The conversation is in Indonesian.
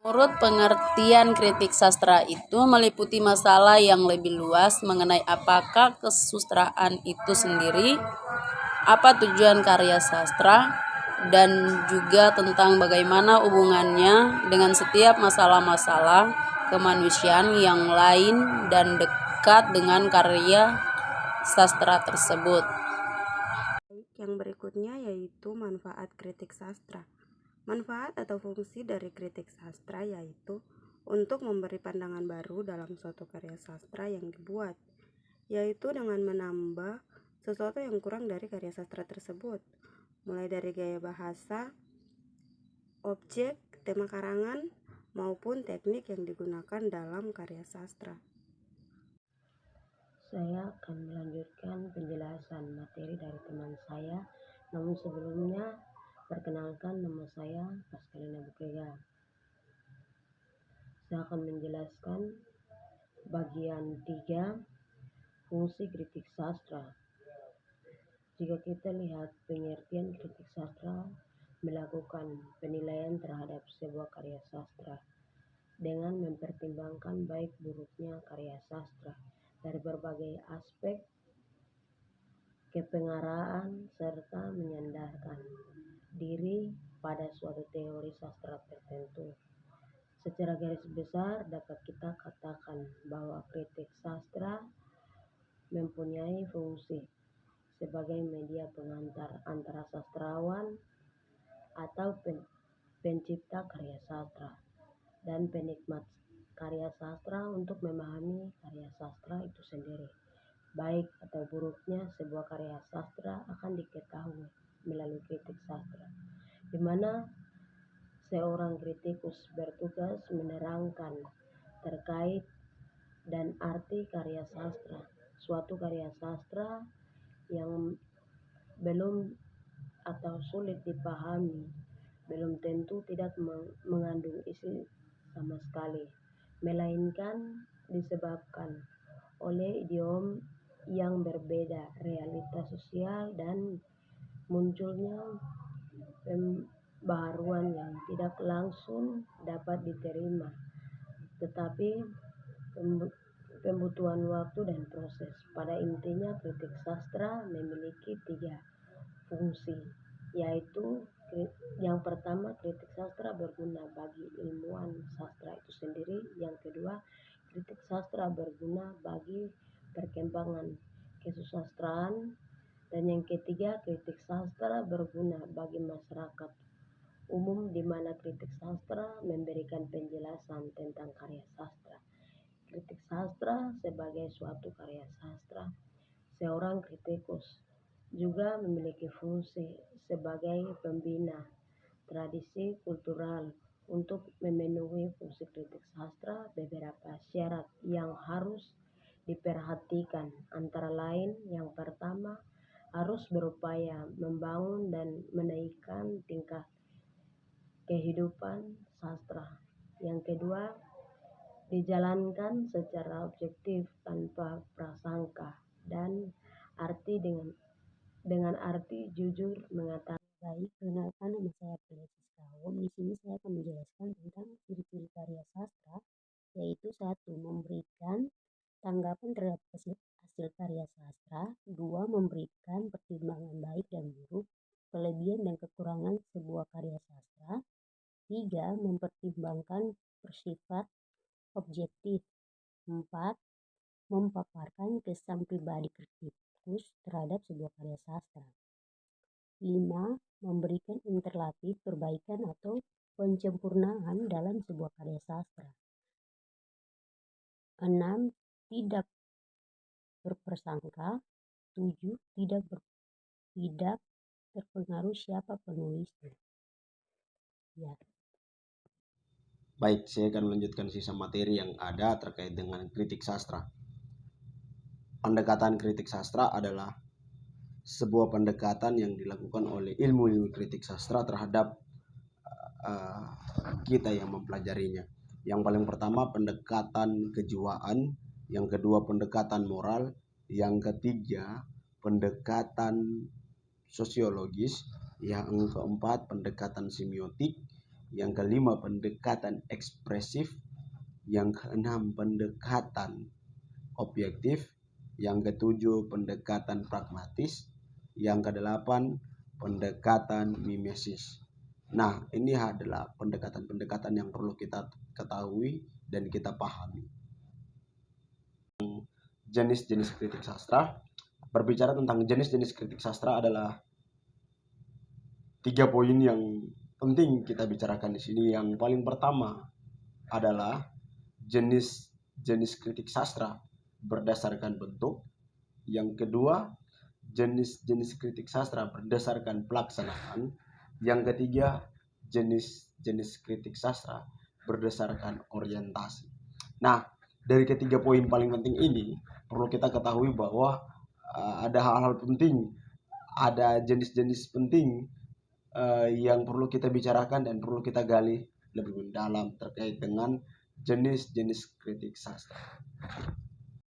Menurut pengertian kritik sastra itu meliputi masalah yang lebih luas mengenai apakah kesusastraan itu sendiri, apa tujuan karya sastra, dan juga tentang bagaimana hubungannya dengan setiap masalah-masalah kemanusiaan yang lain dan dekat dengan karya sastra tersebut. Yang berikutnya yaitu manfaat kritik sastra. Manfaat atau fungsi dari kritik sastra yaitu untuk memberi pandangan baru dalam suatu karya sastra yang dibuat, yaitu dengan menambah sesuatu yang kurang dari karya sastra tersebut, mulai dari gaya bahasa, objek, tema karangan, maupun teknik yang digunakan dalam karya sastra. Saya akan melanjutkan penjelasan materi dari teman saya, namun sebelumnya perkenalkan, nama saya Pascalina Bukrega. Saya akan menjelaskan bagian 3, fungsi kritik sastra. Jika kita lihat pengertian kritik sastra, melakukan penilaian terhadap sebuah karya sastra dengan mempertimbangkan baik buruknya karya sastra dari berbagai aspek kepengaraan serta menyandarkan diri pada suatu teori sastra tertentu. Secara garis besar dapat kita katakan bahwa kritik sastra mempunyai fungsi sebagai media pengantar antara sastrawan atau pencipta karya sastra dan penikmat karya sastra untuk memahami karya sastra itu sendiri. Baik atau buruknya sebuah karya sastra akan diketahui melalui kritik sastra, di mana seorang kritikus bertugas menerangkan terkait dan arti karya sastra. Suatu karya sastra yang belum atau sulit dipahami belum tentu tidak mengandung isi sama sekali, melainkan disebabkan oleh idiom yang berbeda, realitas sosial, dan munculnya pembaharuan yang tidak langsung dapat diterima, tetapi pembutuhan waktu dan proses. Pada intinya kritik sastra memiliki 3 fungsi, yaitu yang pertama, kritik sastra berguna bagi ilmuwan sastra itu sendiri. Yang kedua, kritik sastra berguna bagi perkembangan kesusastraan. Dan yang ketiga, kritik sastra berguna bagi masyarakat umum, di mana kritik sastra memberikan penjelasan tentang karya sastra. Kritik sastra sebagai suatu karya sastra. Seorang kritikus juga memiliki fungsi sebagai pembina tradisi kultural. Untuk memenuhi fungsi kritik sastra, beberapa syarat yang harus diperhatikan, antara lain yang pertama, harus berupaya membangun dan menaikkan tingkat kehidupan sastra. Yang kedua, dijalankan secara objektif tanpa prasangka dan arti dengan arti jujur mengatakan. Baik, perkenalkan, nama saya Felicitas Kaum. Di sini saya akan menjelaskan tentang ciri-ciri karya sastra, yaitu 1. Memberikan tanggapan terhadap hasil karya sastra. 2. Memberikan pertimbangan baik dan buruk, kelebihan dan kekurangan sebuah karya sastra. 3. Mempertimbangkan bersifat objektif. 4. Memaparkan kesan pribadi kritikus terhadap sebuah karya sastra. 5. Memberikan interlatif perbaikan atau penyempurnaan dalam sebuah karya sastra. 6. Tidak berprasangka. 7. Tidak terpengaruh siapa penulisnya. Ya. Baik, saya akan melanjutkan sisa materi yang ada terkait dengan kritik sastra. Pendekatan kritik sastra adalah sebuah pendekatan yang dilakukan oleh ilmu kritik sastra terhadap kita yang mempelajarinya. Yang paling pertama, pendekatan kejiwaan. Yang kedua, pendekatan moral. Yang ketiga, pendekatan sosiologis. Yang keempat, pendekatan semiotik. yang kelima pendekatan ekspresif, yang keenam pendekatan objektif, yang ketujuh pendekatan pragmatis, yang kedelapan pendekatan mimesis. Nah, ini adalah pendekatan-pendekatan yang perlu kita ketahui dan kita pahami. Jenis-jenis kritik sastra. Berbicara tentang jenis-jenis kritik sastra adalah 3 poin yang penting kita bicarakan di sini. Yang paling pertama adalah jenis kritik sastra berdasarkan bentuk. Yang kedua, jenis kritik sastra berdasarkan pelaksanaan. Yang ketiga, jenis kritik sastra berdasarkan orientasi. Nah, dari ketiga poin paling penting ini perlu kita ketahui bahwa ada hal-hal penting, ada jenis-jenis penting yang perlu kita bicarakan dan perlu kita gali lebih mendalam terkait dengan jenis-jenis kritik sastra.